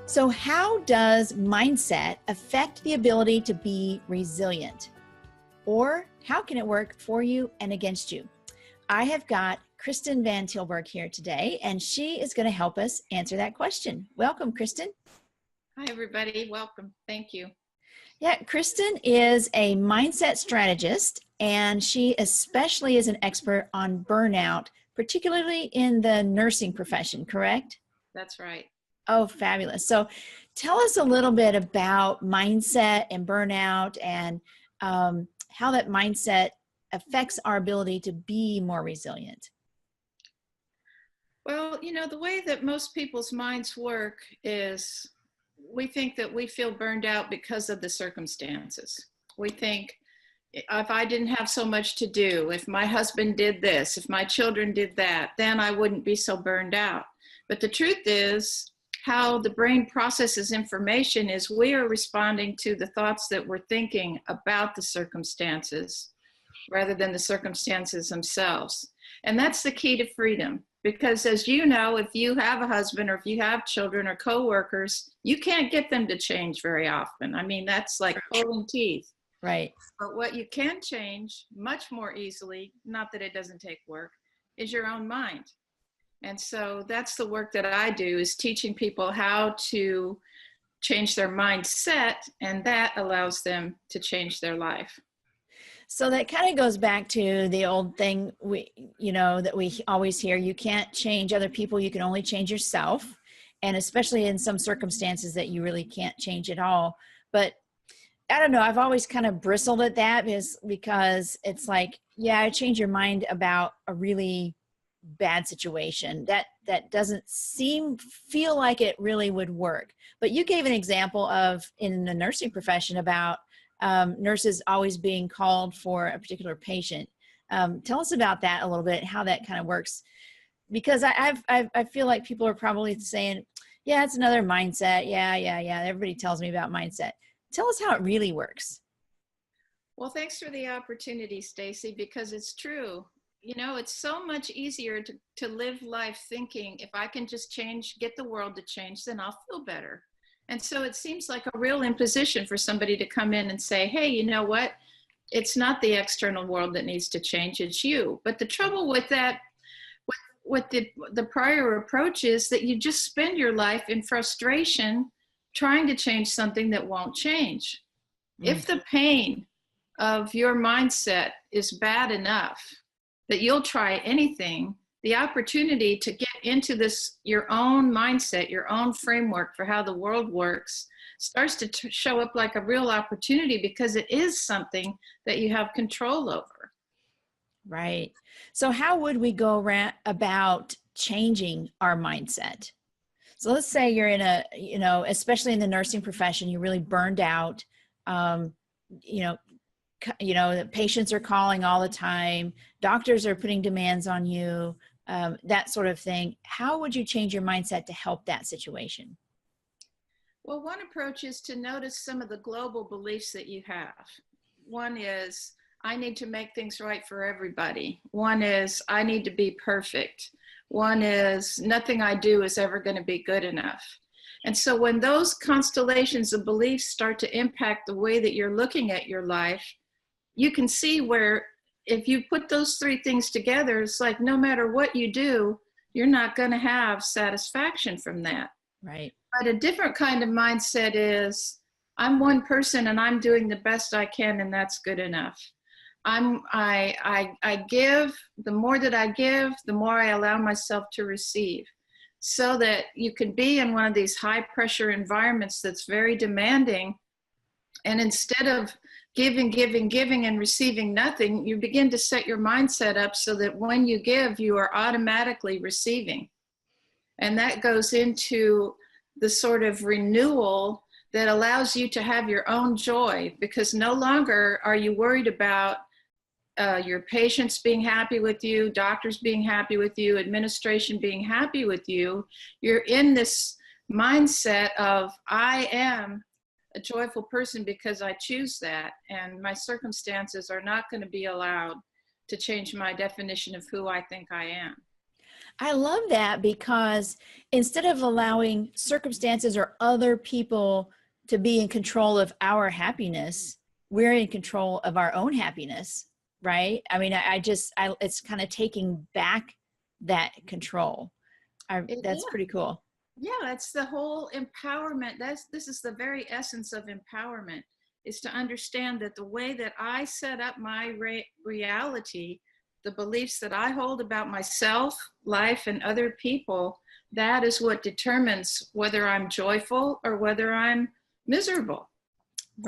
So, how does mindset affect the ability to be resilient? Or how can it work for you and against you? I have got Kristen Van Tilburg here today, and she is going to help us answer that question. Welcome, Kristen. Hi, everybody. Welcome. Thank you. Yeah, Kristen is a mindset strategist, and she especially is an expert on burnout, particularly in the nursing profession, correct? That's right. Oh, fabulous. So tell us a little bit about mindset and burnout and how that mindset affects our ability to be more resilient. Well, the way that most people's minds work is we think that we feel burned out because of the circumstances. We think if I didn't have so much to do, if my husband did this, if my children did that, then I wouldn't be so burned out. But the truth is, how the brain processes information is we are responding to the thoughts that we're thinking about the circumstances rather than the circumstances themselves. And that's the key to freedom. Because as you know, if you have a husband or if you have children or coworkers, you can't get them to change very often. I mean, that's like pulling teeth. Right. But what you can change much more easily, not that it doesn't take work, is your own mind. And so that's the work that I do, is teaching people how to change their mindset, and that allows them to change their life. So that kind of goes back to the old thing that we always hear: you can't change other people, you can only change yourself. And especially in some circumstances that you really can't change at all. But I don't know, I've always kind of bristled at that because it's like, yeah, change your mind about a really bad situation. That doesn't feel like it really would work. But you gave an example of, in the nursing profession, about nurses always being called for a particular patient. Tell us about that a little bit, how that kind of works. Because I feel like people are probably saying, yeah, it's another mindset. Yeah. Everybody tells me about mindset. Tell us how it really works. Well, thanks for the opportunity, Stacy, because it's true. It's so much easier to live life thinking, if I can just get the world to change, then I'll feel better. And so it seems like a real imposition for somebody to come in and say, hey, you know what? It's not the external world that needs to change, it's you. But the trouble with that, with the prior approach, is that you just spend your life in frustration trying to change something that won't change. If the pain of your mindset is bad enough that you'll try anything, the opportunity to get into your own mindset, your own framework for how the world works, starts to show up like a real opportunity, because it is something that you have control over. Right. So how would we go about changing our mindset? So let's say you're in especially in the nursing profession, you're really burned out. The patients are calling all the time. Doctors are putting demands on you, that sort of thing. How would you change your mindset to help that situation? Well, one approach is to notice some of the global beliefs that you have. One is, I need to make things right for everybody. One is, I need to be perfect. One is, nothing I do is ever going to be good enough. And so when those constellations of beliefs start to impact the way that you're looking at your life, you can see where, if you put those three things together, it's like no matter what you do, you're not going to have satisfaction from that. Right. But a different kind of mindset is, I'm one person and I'm doing the best I can, and that's good enough. I give. The more that I give, the more I allow myself to receive. So that you can be in one of these high pressure environments that's very demanding, and instead of giving and receiving nothing, you begin to set your mindset up so that when you give, you are automatically receiving. And that goes into the sort of renewal that allows you to have your own joy, because no longer are you worried about your patients being happy with you, doctors being happy with you, administration being happy with you. You're in this mindset of, I am a joyful person because I choose that, and my circumstances are not going to be allowed to change my definition of who I think I am. I love that, because instead of allowing circumstances or other people to be in control of our happiness, we're in control of our own happiness, right? I mean, it's kind of taking back that control. That's Yeah. pretty cool. Yeah, that's the whole empowerment. This is the very essence of empowerment, is to understand that the way that I set up my reality, the beliefs that I hold about myself, life, and other people, that is what determines whether I'm joyful or whether I'm miserable.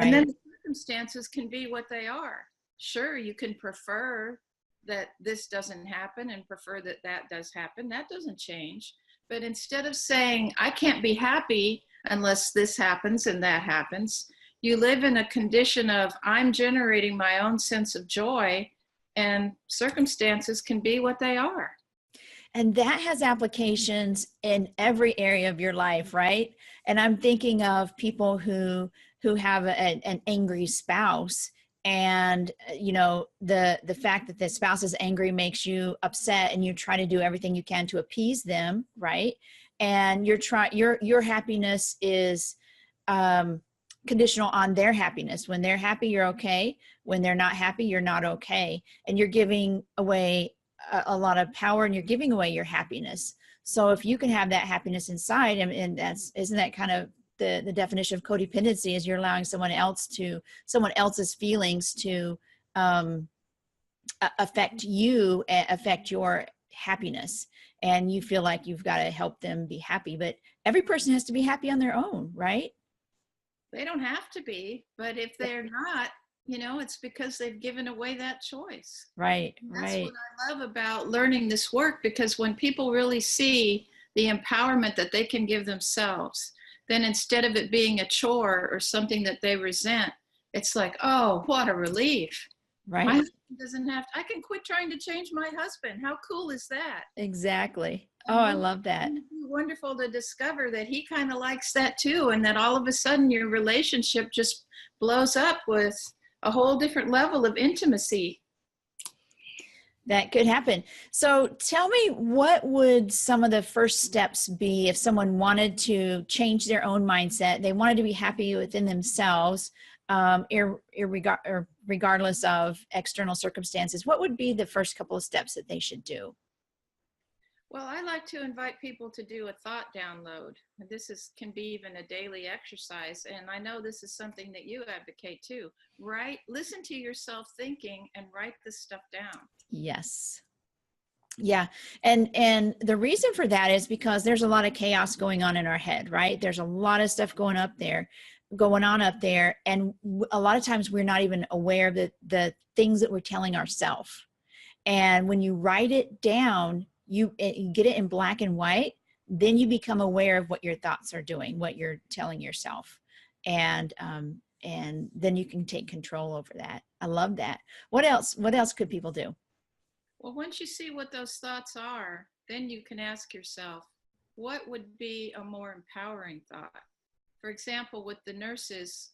And then Right. the circumstances can be what they are. Sure, you can prefer that this doesn't happen and prefer that that does happen. That doesn't change. But instead of saying, I can't be happy unless this happens and that happens, you live in a condition of, I'm generating my own sense of joy, and circumstances can be what they are. And that has applications in every area of your life, right? And I'm thinking of people who have an angry spouse, and the fact that the spouse is angry makes you upset, and you try to do everything you can to appease them, right? And your happiness is conditional on their happiness. When they're happy, you're okay. When they're not happy, you're not okay. And you're giving away a lot of power, and you're giving away your happiness. So if you can have that happiness inside, and isn't that kind of the definition of codependency, is you're allowing someone else's feelings to affect you, affect your happiness, and you feel like you've got to help them be happy. But every person has to be happy on their own, right? They don't have to be, but if they're not, it's because they've given away that choice. Right, That's what right. I love about learning this work, because when people really see the empowerment that they can give themselves, then instead of it being a chore or something that they resent, it's like, oh, what a relief. My Right. husband doesn't have to, I can quit trying to change my husband. How cool is that? Exactly. Oh, And I wouldn't love that. it be wonderful to discover that he kind of likes that too, and that all of a sudden your relationship just blows up with a whole different level of intimacy. That could happen. So tell me, what would some of the first steps be if someone wanted to change their own mindset? They wanted to be happy within themselves, regardless of external circumstances. What would be the first couple of steps that they should do? Well, I like to invite people to do a thought download. This can be even a daily exercise, and I know this is something that you advocate too. Listen to yourself thinking and write this stuff down. Yes. Yeah. And the reason for that is because there's a lot of chaos going on in our head, right? There's a lot of stuff going on up there. And a lot of times we're not even aware of the things that we're telling ourselves. And when you write it down, you get it in black and white, then you become aware of what your thoughts are doing, what you're telling yourself. And then you can take control over that. I love that. What else could people do? Well, once you see what those thoughts are, then you can ask yourself, what would be a more empowering thought? For example, with the nurses,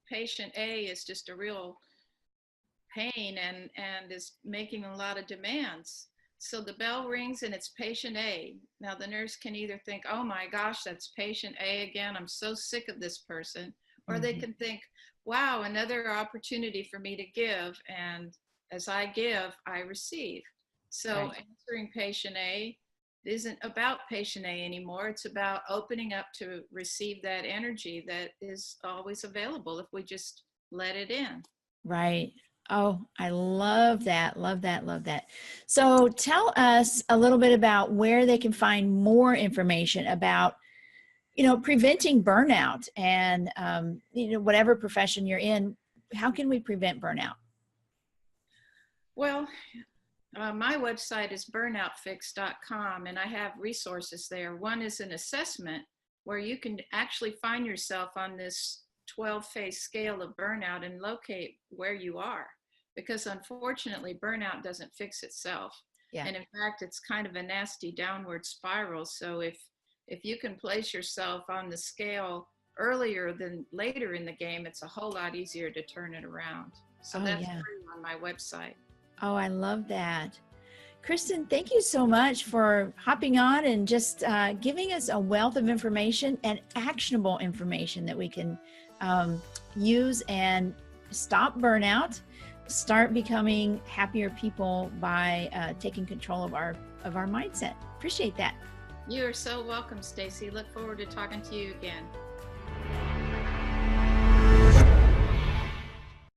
patient A is just a real pain and is making a lot of demands. So the bell rings and it's patient A. Now the nurse can either think, oh my gosh, that's patient A again. I'm so sick of this person. Or they Mm-hmm. can think, wow, another opportunity for me to give. And as I give, I receive. So Right. answering patient A isn't about patient A anymore. It's about opening up to receive that energy that is always available if we just let it in. Right. Oh, I love that. Love that. Love that. So tell us a little bit about where they can find more information about, preventing burnout, and, whatever profession you're in, how can we prevent burnout? Well, my website is burnoutfix.com, and I have resources there. One is an assessment where you can actually find yourself on this 12-phase scale of burnout and locate where you are. Because unfortunately, burnout doesn't fix itself. Yeah. And in fact, it's kind of a nasty downward spiral. So if you can place yourself on the scale earlier than later in the game, it's a whole lot easier to turn it around. So Oh, that's yeah. free on my website. Oh, I love that. Kristen, thank you so much for hopping on and just giving us a wealth of information and actionable information that we can use and stop burnout, start becoming happier people by taking control of our mindset. Appreciate that. You're so welcome, Stacy. Look forward to talking to you again.